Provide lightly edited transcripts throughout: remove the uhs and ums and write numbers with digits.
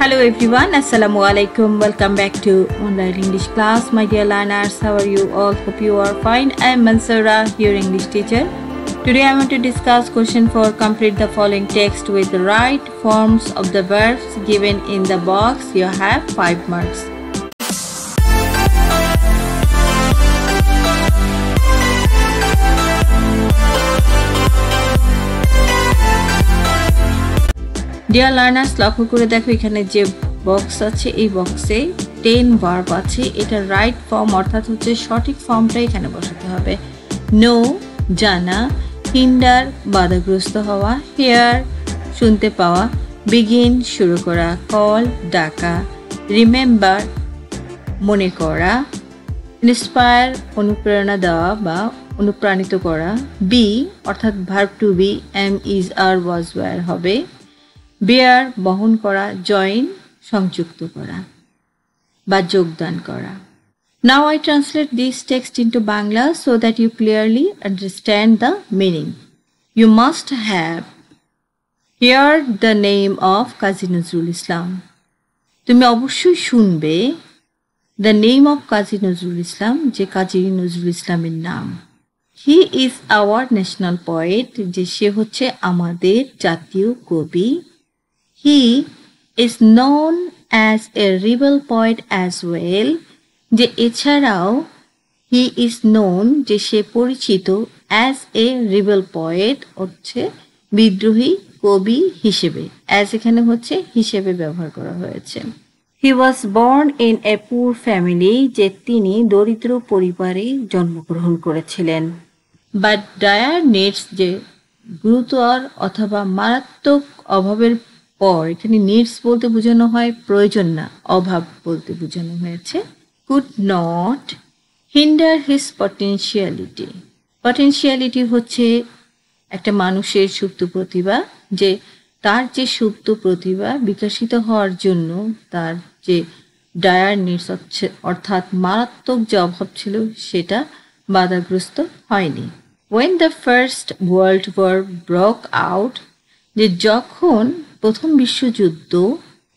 Hello everyone, Assalamu alaikum. Welcome back to online English class. My dear learners, how are you all? Hope you are fine. I am Mansura, your English teacher. Today I want to discuss question for complete the following text with the right forms of the verbs given in the box. You have 5 marks. Dear learners, লক্ষ্য করে দেখো এখানে যে box আছে এই বক্সে 10 verb আছে। এটা রাইট ফর্ম অর্থাৎ হচ্ছে সঠিক ফর্মটা এখানে বসাতে হবে। নো জানা, হিন্ডার বাধাগ্রস্ত হওয়া, হিয়ার শুনতে পাওয়া, বিগিন শুরু করা, কল ডাকা, রিমেম্বার মনে করা, ইন্সপায়ার অনুপ্রেরণা দেওয়া বা অনুপ্রাণিত করা, বি অর্থাৎ verb to be am is are was were হবে, বেয়ার বহন করা, জয়েন সংযুক্ত করা বা যোগদান করা। Now I translate this text into Bangla so that you clearly understand the meaning. You must have heard the name of Kazi Nazrul Islam. তুমি অবশ্যই শুনবে the name of Kazi Nazrul Islam, যে কাজী নজরুল ইসলামের নাম। He is our national poet, যে সে হচ্ছে আমাদের জাতীয় কবি। He is known as a rebel poet as well, যে এছাড়াও he is known যে সে পরিচিত as a rebel poet হচ্ছে বিদ্রোহী কবি হিসেবে। as এখানে হচ্ছে হিসেবে ব্যবহার করা হয়েছে। He was born in a poor family, যে তিনি দরিদ্র পরিবারে জন্মগ্রহণ করেছিলেন। But dire needs, যে গুরুতর অথবা মারাত্মক অভাবের পর, এখানে নিডস বলতে বোঝানো হয় প্রয়োজন না, অভাব বলতে বোঝানো হয়েছে। Could not hinder his potentiality. Potentiality হচ্ছে একটা মানুষের সুপ্ত প্রতিভা, যে তার যে সুপ্ত প্রতিভা বিকশিত হওয়ার জন্য তার যে ডায়ার নিডস হচ্ছে অর্থাৎ মারাত্মক যে অভাব ছিল সেটা বাধাগ্রস্ত হয়নি। When the first world war broke out, যে যখন প্রথম বিশ্বযুদ্ধ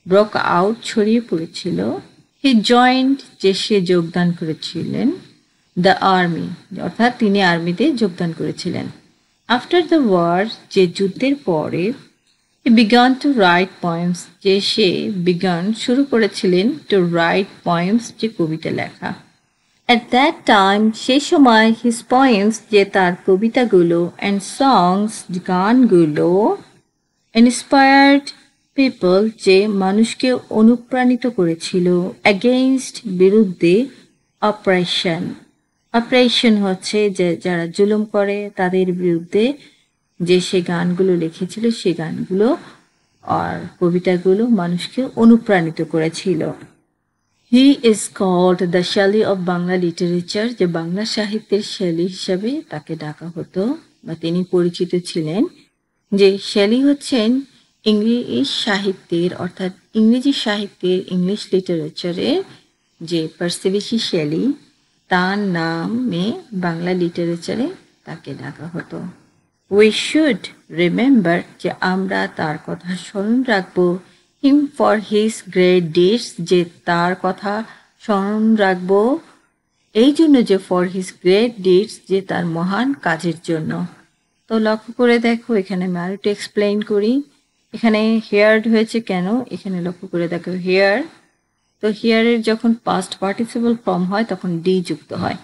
ব্রক আউট ছড়িয়ে পড়েছিল, হি জয়েন্ট যে সে যোগদান করেছিলেন, দ্য আর্মি অর্থাৎ তিনি আর্মিতে যোগদান করেছিলেন। আফটার দ্য ওয়ার যে যুদ্ধের পরে, he began to write poems, যে সে বিগান শুরু করেছিলেন টু রাইট পয়েমস, যে কবিতা লেখা। অ্যাট দ্যাট টাইম সে সময় হিজ পয়েমস যে তার কবিতাগুলো অ্যান্ড সংস গানগুলো ইন্সপায়ার্ড পিপল যে মানুষকে অনুপ্রাণিত করেছিল, অ্যাগেইনস্ট বিরুদ্ধে, অপারেশন অপারেশন হচ্ছে যে যারা জুলুম করে তাদের বিরুদ্ধে যে সে গানগুলো লিখেছিল, সে গানগুলো আর কবিতাগুলো মানুষকে অনুপ্রাণিত করেছিল। He is called the Shelley of Bangla literature, যে বাংলা সাহিত্যের শ্যালি হিসাবে তাকে ডাকা হতো বা তিনি পরিচিত ছিলেন। যে শ্যালি হচ্ছেন ইংলিশ সাহিত্যের অর্থাৎ ইংরেজি সাহিত্যের ইংলিশ লিটারেচারের যে পার্সিভিসি শ্যালি, তার নামে বাংলা লিটারেচারে তাকে ডাকা হতো। উই শুড রিমেম্বার, যে আমরা তার কথা স্মরণ রাখবো। Him for his great deeds, যে তার কথা স্মরণ রাখবো এই জন্য যে ফর হিজ গ্রেট ডিডস, যে তার মহান কাজের জন্য। তো লক্ষ্য করে দেখো এখানে আমি আরো একটু এক্সপ্লেইন করি। এখানে হেয়ার্ড হয়েছে কেন, এখানে লক্ষ্য করে দেখো হেয়ার, তো হেয়ারের যখন পাস্ট পার্টিসিপল ফর্ম হয় তখন ডি যুক্ত হয়।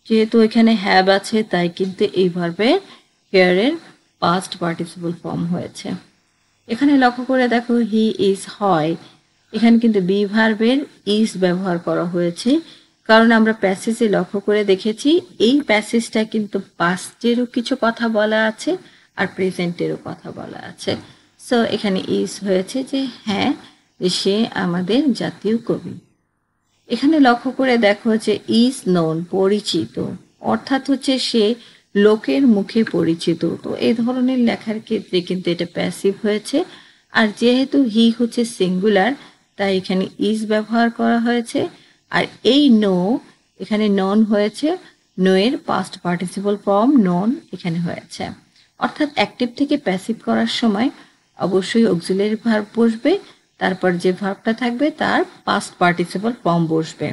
যেহেতু এখানে হ্যাভ আছে তাই কিন্তু এই ভার্বের হেয়ারের পাস্ট পার্টিসিপল ফর্ম হয়েছে। এখানে লক্ষ্য করে দেখো হি ইজ হয়, এখানে কিন্তু বি ভার্বের ইজ ব্যবহার করা হয়েছে, কারণ আমরা প্যাসেজে লক্ষ্য করে দেখেছি এই প্যাসেজটা কিন্তু পাস্টেরও কিছু কথা বলা আছে আর প্রেজেন্টেরও কথা বলা আছে। সো এখানে ইজ হয়েছে যে হ্যাঁ সে আমাদের জাতীয় কবি। এখানে লক্ষ্য করে দেখো যে ইজ নোন পরিচিত, অর্থাৎ হচ্ছে সে লোকের মুখে পরিচিত। তো এই ধরনের লেখার ক্ষেত্রে কিন্তু এটা প্যাসিভ হয়েছে, আর যেহেতু হি হচ্ছে সিঙ্গুলার তাই এখানে ইজ ব্যবহার করা হয়েছে। আর এই নো এখানে নন হয়েছে, নো এর পাস্ট পার্টিসিপল ফর্ম নন এখানে হয়েছে। অর্থাৎ অ্যাক্টিভ থেকে প্যাসিভ করার সময় অবশ্যই অক্সিলারি ভার্ব বসবে, তারপর যে ভার্বটা থাকবে তার পাস্ট পার্টিসিপল ফর্ম বসবে।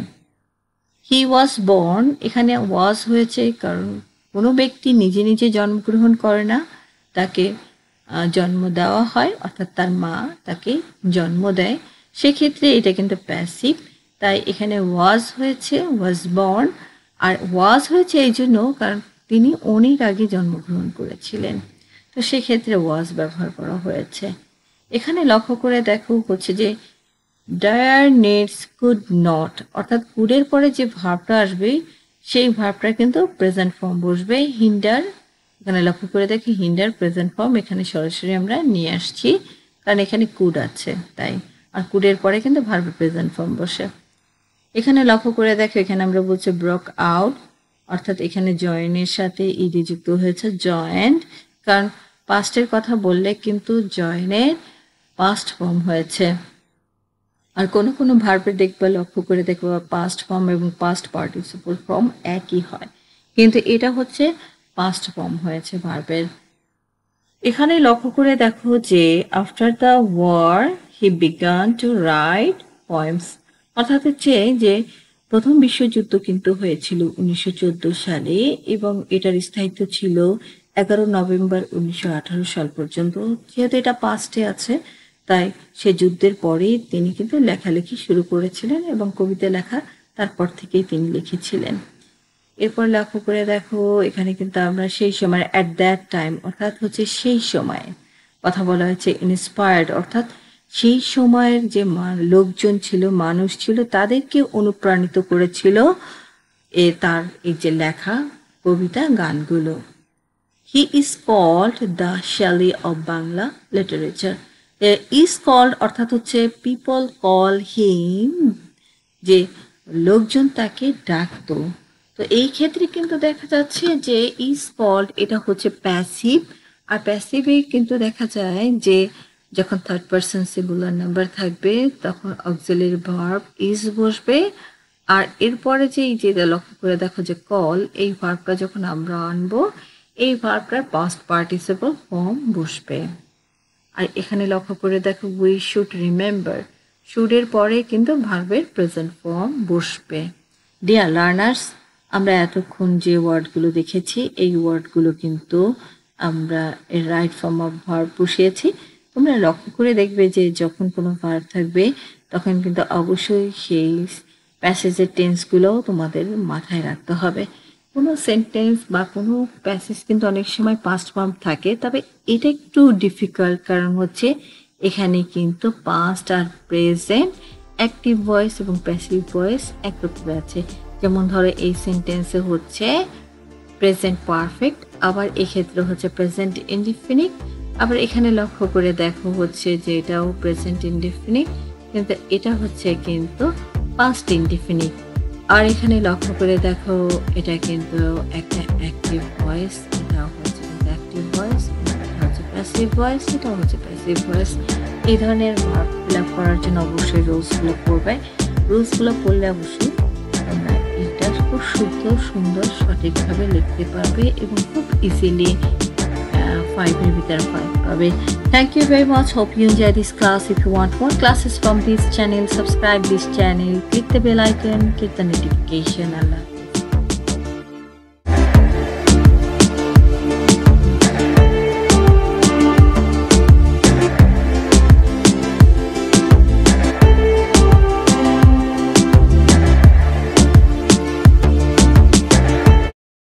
হি ওয়াজ বর্ন, এখানে ওয়াজ হয়েছে কারণ কোনো ব্যক্তি নিজে নিজে জন্মগ্রহণ করে না, তাকে জন্ম দেওয়া হয়, অর্থাৎ তার মা তাকে জন্ম দেয়, সেক্ষেত্রে এটা কিন্তু প্যাসিভ। তাই এখানে ওয়াজ হয়েছে, ওয়াজ বর্ন। আর ওয়াজ হয়েছে এই জন্য কারণ তিনি অনেক আগে জন্মগ্রহণ করেছিলেন, তো সেক্ষেত্রে ওয়াজ ব্যবহার করা হয়েছে। এখানে লক্ষ্য করে দেখো হচ্ছে যে ডায়ার নেটস কুড নট, অর্থাৎ কুডের পরে যে ভার্বটা আসবে সেই ভার্বটা কিন্তু প্রেজেন্ট ফর্ম বসবে। হিন্ডার, এখানে লক্ষ্য করে দেখি হিন্ডার প্রেজেন্ট ফর্ম এখানে সরাসরি আমরা নিয়ে আসছি কারণ এখানে কুড আছে তাই, আর কুডের পরে কিন্তু ভার্বের প্রেজেন্ট ফর্ম বসে। এখানে লক্ষ্য করে দেখো এখানে আমরা বলছি ব্রক আউট, অর্থাৎ এখানে জয়েনের সাথে ইডি যুক্ত হয়েছে, জয়েন্ট, কারণ পাস্টের কথা বললে কিন্তু জয়েনের পাস্ট ফর্ম হয়েছে। আর কোনো কোনো ভার্বে দেখবে, লক্ষ্য করে দেখবে পাস্ট ফর্ম এবং পাস্ট পার্টিসিপল ফর্ম একই হয়, কিন্তু এটা হচ্ছে পাস্ট ফর্ম হয়েছে ভার্বের। এখানে লক্ষ্য করে দেখো যে after the war he began to write poems, অর্থাৎ হচ্ছে যে প্রথম বিশ্বযুদ্ধ কিন্তু হয়েছিল 1914 সালে এবং এটার স্থায়িত্ব ছিল 11 নভেম্বর 1918 সাল পর্যন্ত। যেহেতু এটা পাস্টে আছে তাই সে যুদ্ধের পরেই তিনি কিন্তু লেখালেখি শুরু করেছিলেন এবং কবিতা লেখা তারপর থেকেই তিনি লিখেছিলেন। এরপর লক্ষ্য করে দেখো এখানে কিন্তু আমরা সেই সময় অ্যাট দ্যাট টাইম, অর্থাৎ হচ্ছে সেই সময়ে কথা বলা হয়েছে। ইন্সপায়ার্ড, অর্থাৎ সেই সময়ের যে লোকজন ছিল, মানুষ ছিল, তাদেরকে অনুপ্রাণিত করেছিল তার এই যে লেখা কবিতা গানগুলো। He is called the Shelley of Bangla literature. Is called অর্থাৎ হচ্ছে পিপল কল হিম, যে লোকজন তাকে ডাকতো। তো এই ক্ষেত্রে কিন্তু দেখা যাচ্ছে যে ইজ কল্ড এটা হচ্ছে প্যাসিভ, আর প্যাসিভে কিন্তু দেখা যায় যে যখন থার্ড পারসন সিঙ্গুলার নাম্বার থাকবে তখন অক্সিলারি ভার্ব ইজ বসবে, আর এরপরে যে এই যে লক্ষ্য করে দেখো যে কল, এই ভার্বটা যখন আমরা আনবো এই ভার্বটার পাস্ট পার্টিসিপল ফর্ম বসবে। আর এখানে লক্ষ্য করে দেখো উই শুড রিমেম্বার, শুডের পরে কিন্তু ভার্বের প্রেজেন্ট ফর্ম বসবে। ডিয়ার লার্নার্স, আমরা এতক্ষণ যে ওয়ার্ডগুলো দেখেছি এই ওয়ার্ডগুলো কিন্তু আমরা এর রাইট ফর্ম অফ ভার্ব বসিয়েছি। তোমরা লক্ষ্য করে দেখবে যে যখন কোনো ভার্ব থাকবে তখন কিন্তু অবশ্যই সেই প্যাসেজের টেন্সগুলোও তোমাদের মাথায় রাখতে হবে। কোনো সেন্টেন্স বা কোনো প্যাসেজ কিন্তু অনেক সময় পাস্ট ফর্ম থাকে, তবে এটা একটু ডিফিকাল্ট কারণ হচ্ছে এখানে কিন্তু পাস্ট আর প্রেজেন্ট, অ্যাক্টিভ ভয়েস এবং প্যাসিভ ভয়েস একত্রে আছে। যেমন ধরো এই সেন্টেন্সে হচ্ছে প্রেজেন্ট পারফেক্ট, আবার এক্ষেত্রে হচ্ছে প্রেজেন্ট ইনডিফিনিট, আবার এখানে লক্ষ্য করে দেখো হচ্ছে যে এটাও প্রেজেন্ট ইনডিফিনিট কিন্তু এটা হচ্ছে কিন্তু পাস্ট ইনডিফিনিট। আর এখানে লক্ষ্য করে দেখো এটা কিন্তু একটা অ্যাক্টিভ ভয়েস, এটা হচ্ছে অ্যাক্টিভ ভয়েস, এটা হচ্ছে প্যাসিভ ভয়েস, এটা হচ্ছে প্যাসিভ ভয়েস। এই ধরনের ভার্ব ফিল আপ করার জন্য অবশ্যই রুলসগুলো পড়বে। রুলসগুলো পড়লে অবশ্যই তোমরা এটা খুব শুদ্ধ সুন্দর সঠিকভাবে লিখতে পারবে এবং খুব ইজিলি 5-এর ভিতরে 5 পাবে। Thank you very much. Hope you enjoy this class. If you want more classes from this channel, subscribe this channel, click the bell icon, click the notification. Allah.